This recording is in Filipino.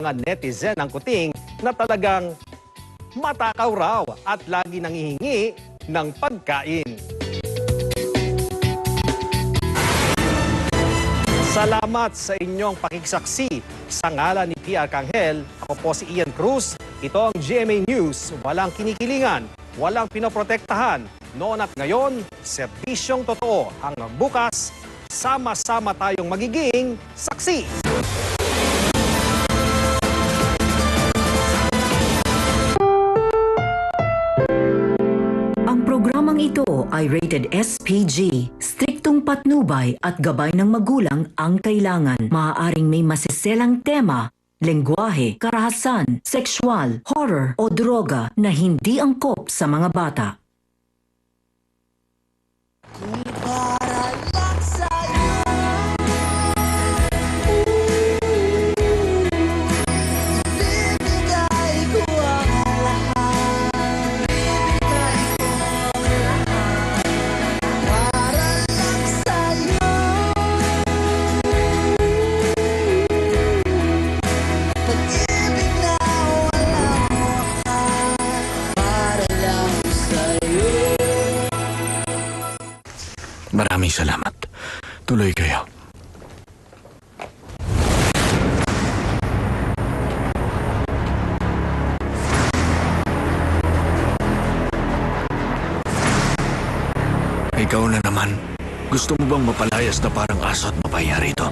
mga netizen ang kuting na talagang matakaw raw at lagi nangihingi ng pagkain. Salamat sa inyong pakikisaksi. Sa ngalan ni P. Arcangel, ako po si Ian Cruz. Ito ang GMA News. Walang kinikilingan, walang pinoprotektahan. Noon at ngayon, serbisyong totoo. Hanggang bukas, sama-sama tayong magiging saksi. Ang programang ito ay rated SPG. Striktong patnubay at gabay ng magulang ang kailangan. Maaaring may masiselang tema, lengguwahe, karahasan, sexual, horror o droga na hindi angkop sa mga bata. Para lang sa'yo, bibigay ko ang lahat. Para lang sa'yo, pag-ibig na walang wakas. Para lang sa'yo. Maraming salamat. Tuloy kayo. Ikaw na naman. Gusto mo bang mapalayas na parang aso at mapaya rito?